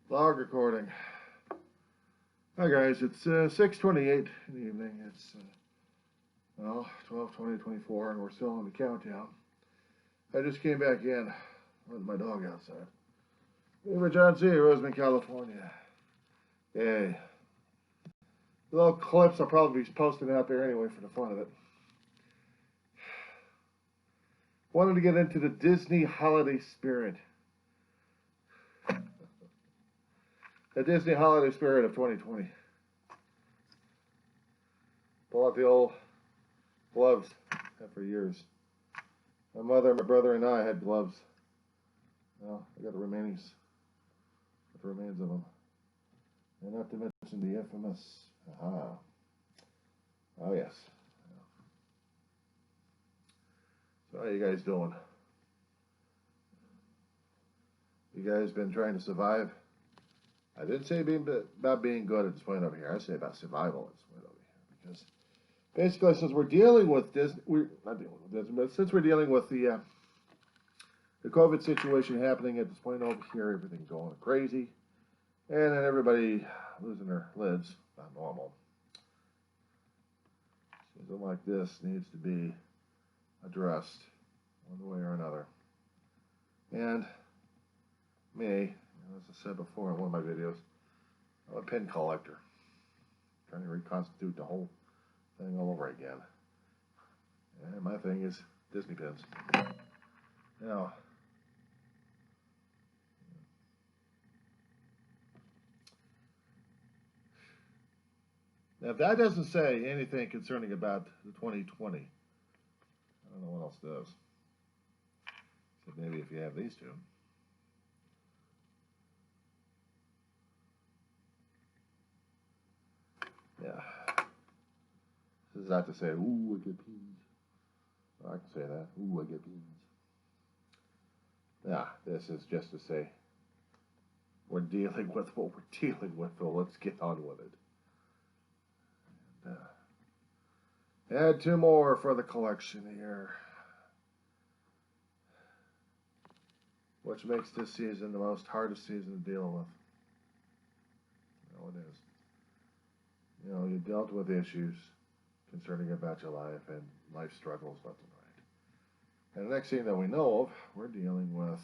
Log recording. Hi guys, it's 6:28 in the evening. It's 12:20:24, and we're still in the countdown. I just came back in, let my dog outside. River John C, Roseman, California. Yay. The little clips I'll probably be posting out there anyway for the fun of it. Wanted to get into the Disney holiday spirit. The Disney holiday spirit of 2020. Pull out the old gloves had for years. My mother, my brother, and I had gloves. Well, I got the remains of them. And not to mention the infamous, oh yes. So how you guys doing? You guys been trying to survive? I didn't say about being good at this point over here. I say about survival at this point over here. Because basically, since we're dealing with Disney, we're not dealing with Disney, but since we're dealing with the COVID situation happening at this point over here, everything going crazy, and then everybody losing their lids, not normal. Something like this needs to be addressed one way or another. And me, as I said before in one of my videos, I'm a pin collector, trying to reconstitute the whole thing all over again. And my thing is Disney pins. Now, if that doesn't say anything concerning about the 2020, I don't know what else does. Except maybe if you have these two. Yeah. This is not to say, ooh, I get pins. I can say that. Ooh, I get pins. Yeah, this is just to say we're dealing with what we're dealing with, so let's get on with it. And, add two more for the collection here, which makes this season the most hardest season to deal with. You know, it is. You know, you dealt with issues concerning about your life and life struggles left and right. And the next thing that we know of, we're dealing with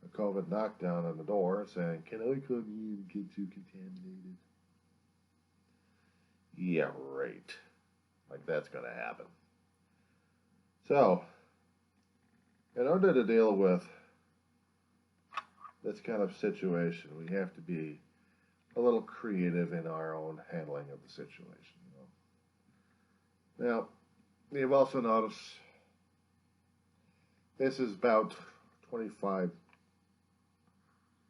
a COVID knockdown on the door saying, can I come in and get you contaminated? Yeah, right. Like that's going to happen. So, in order to deal with this kind of situation, we have to be a little creative in our own handling of the situation. You know? Now, you've also noticed this is about 25,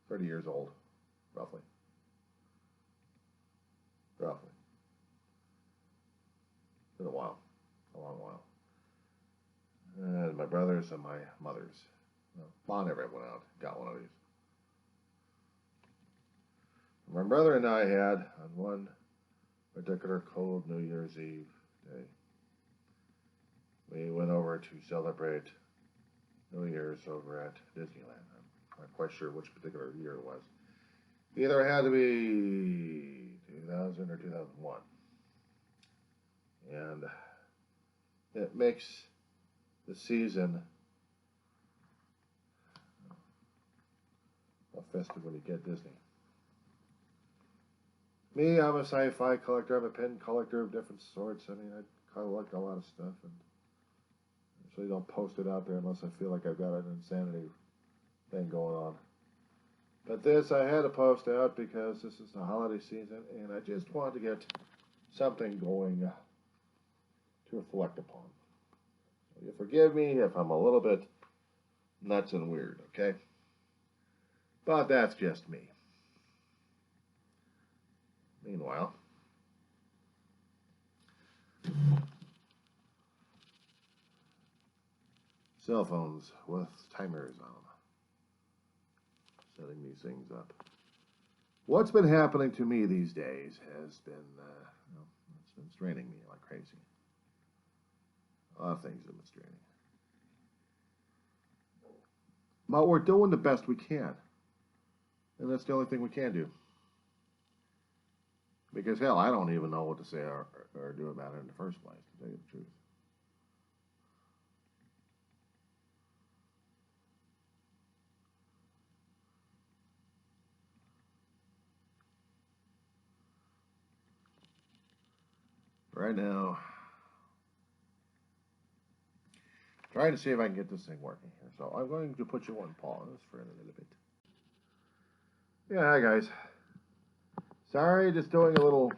30 years old, roughly. Roughly. It's been a while, a long while. And my brothers and my mothers. Mom never went out, got one of these. My brother and I had on one particular cold New Year's Eve day, we went over to celebrate New Year's over at Disneyland. I'm not quite sure which particular year it was. Either it had to be 2000 or 2001. And it makes the season a festive when you get Disney. Me, I'm a sci-fi collector. I'm a pin collector of different sorts. I mean, I collect a lot of stuff, and usually don't post it out there unless I feel like I've got an insanity thing going on. But this I had to post out because this is the holiday season, and I just wanted to get something going to reflect upon. So you forgive me if I'm a little bit nuts and weird, okay? But that's just me. Meanwhile, cell phones with timers on them, setting these things up. What's been happening to me these days has been, it's been straining me like crazy. A lot of things have been straining. But we're doing the best we can. And that's the only thing we can do. Because, hell, I don't even know what to say or do about it in the first place, to tell you the truth. Right now, trying to see if I can get this thing working here. So I'm going to put you on pause for a little bit. Yeah, hi guys. Sorry, just doing a little...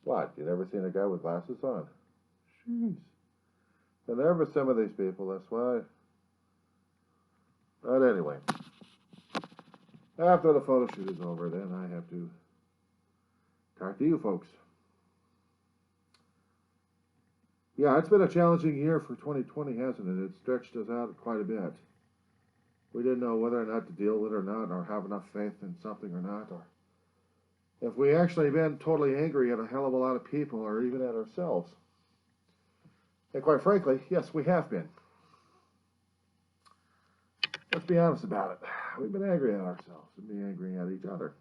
What? You never seen a guy with glasses on? Jeez. They're nervous, some of these people, that's why. But anyway. After the photo shoot is over, then I have to talk to you folks. Yeah, it's been a challenging year for 2020, hasn't it? It stretched us out quite a bit. We didn't know whether or not to deal with it or not, or have enough faith in something or not, or if we actually been totally angry at a hell of a lot of people, or even at ourselves. And quite frankly, yes, we have been. Let's be honest about it. We've been angry at ourselves and been angry at each other.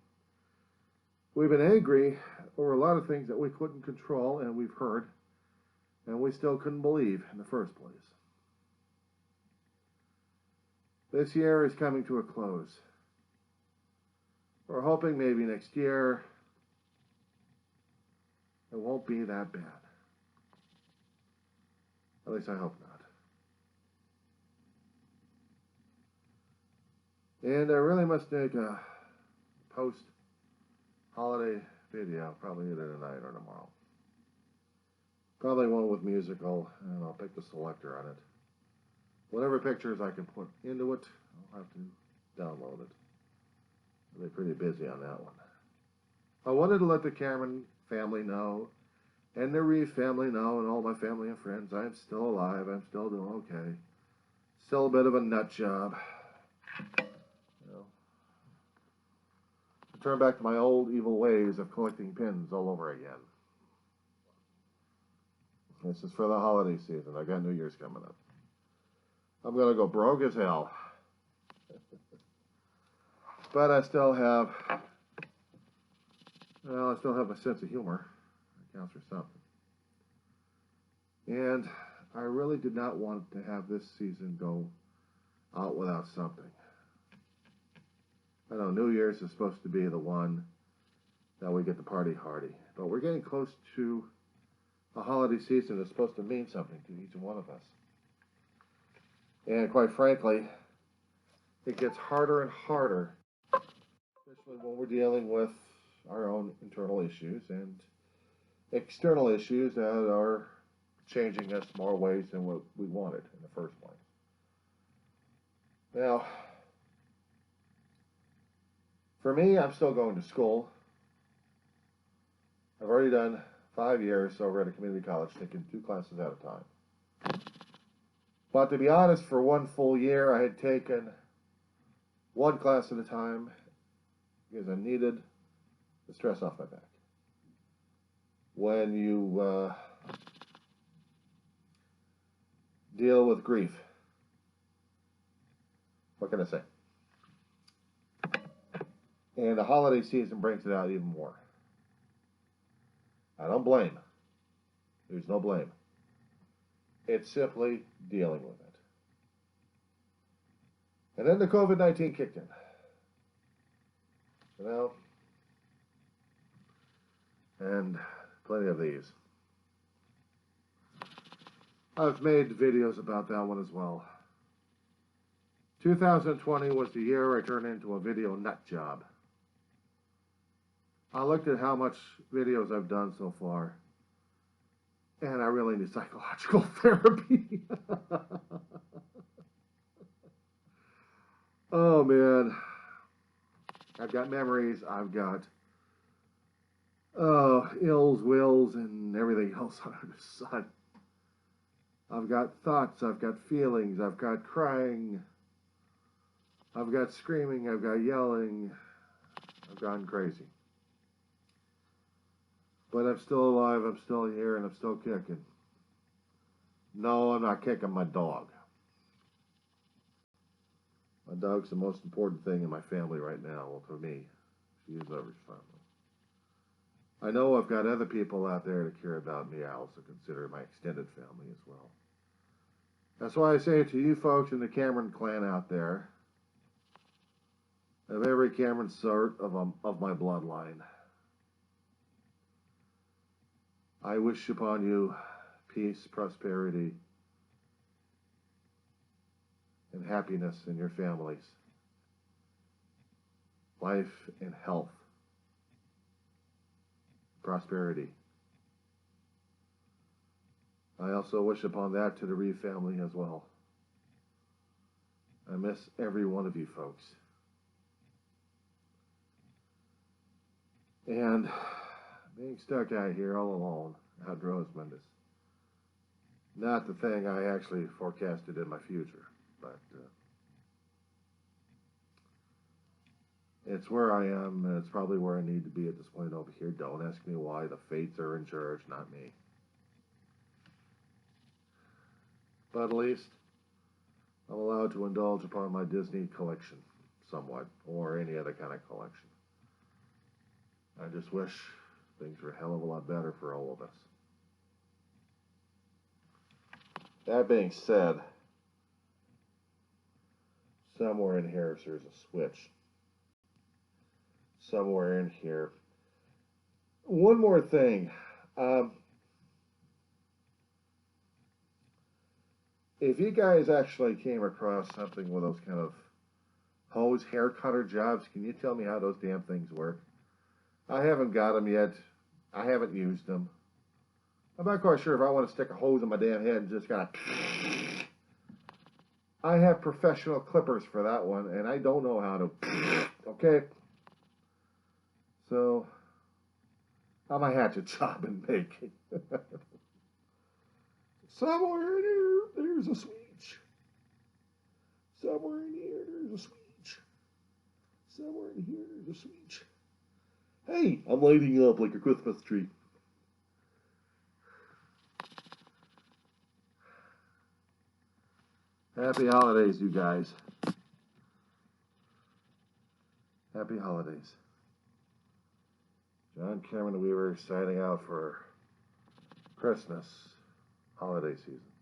We've been angry over a lot of things that we couldn't control and we've heard, and we still couldn't believe in the first place. This year is coming to a close. We're hoping maybe next year it won't be that bad. At least I hope not. And I really must make a post-holiday video, probably either tonight or tomorrow. Probably one with musical, and I'll pick the selector on it. Whatever pictures I can put into it, I'll have to download it. I'll be pretty busy on that one. I wanted to let the Cameron family know, and the Reeve family know, and all my family and friends, I'm still alive, I'm still doing okay. Still a bit of a nut job. You know, I turn back to my old evil ways of collecting pins all over again. This is for the holiday season. I got New Year's coming up. I'm going to go broke as hell. But I still have, well, I still have a sense of humor. It counts for something. And I really did not want to have this season go out without something. I know New Year's is supposed to be the one that we get the party hardy. But we're getting close to a holiday season that's supposed to mean something to each one of us. And quite frankly, it gets harder and harder, especially when we're dealing with our own internal issues and external issues that are changing us more ways than what we wanted in the first place. Now, for me, I'm still going to school. I've already done 5 years over at a community college, taking 2 classes at a time. But to be honest, for 1 full year, I had taken 1 class at a time because I needed the stress off my back. When you deal with grief, what can I say? And the holiday season brings it out even more. I don't blame. There's no blame. It's simply dealing with it. And then the COVID-19 kicked in. You know? And plenty of these. I've made videos about that one as well. 2020 was the year I turned into a video nut job. I looked at how much videos I've done so far, and I really need psychological therapy. Oh man, I've got memories, I've got ills, wills, and everything else under the sun. I've got thoughts, I've got feelings, I've got crying, I've got screaming, I've got yelling, I've gone crazy. But I'm still alive, I'm still here, and I'm still kicking. No, I'm not kicking my dog. My My dog's the most important thing in my family right now. Well, for me, she is every family. I know I've got other people out there that care about me. I also consider my extended family as well. That's why I say to you folks in the Cameron clan out there, of every Cameron sort of my bloodline, I wish upon you peace, prosperity, and happiness in your families, life and health, prosperity. I also wish upon that to the Reeve family as well. I miss every one of you folks. And being stuck out here all alone out in Rosemond is not the thing I actually forecasted in my future, but it's where I am, and it's probably where I need to be at this point over here. Don't ask me why. The fates are in charge, not me. But at least I'm allowed to indulge upon my Disney collection somewhat, or any other kind of collection. I just wish things were a hell of a lot better for all of us. That being said, somewhere in here there's a switch. Somewhere in here. One more thing. If you guys actually came across something with those kind of hose hair cutter jobs, can you tell me how those damn things work? I haven't got them yet. I haven't used them. I'm not quite sure if I want to stick a hose in my damn head and just kind of... I have professional clippers for that one, and I don't know how to... Okay? So, I'm a hatchet job in making. Somewhere in here, there's a switch. Somewhere in here, there's a switch. Somewhere in here, there's a switch. Hey, I'm lighting up like a Christmas tree. Happy holidays, you guys. Happy holidays. John Cameron Weaver signing out for Christmas holiday season.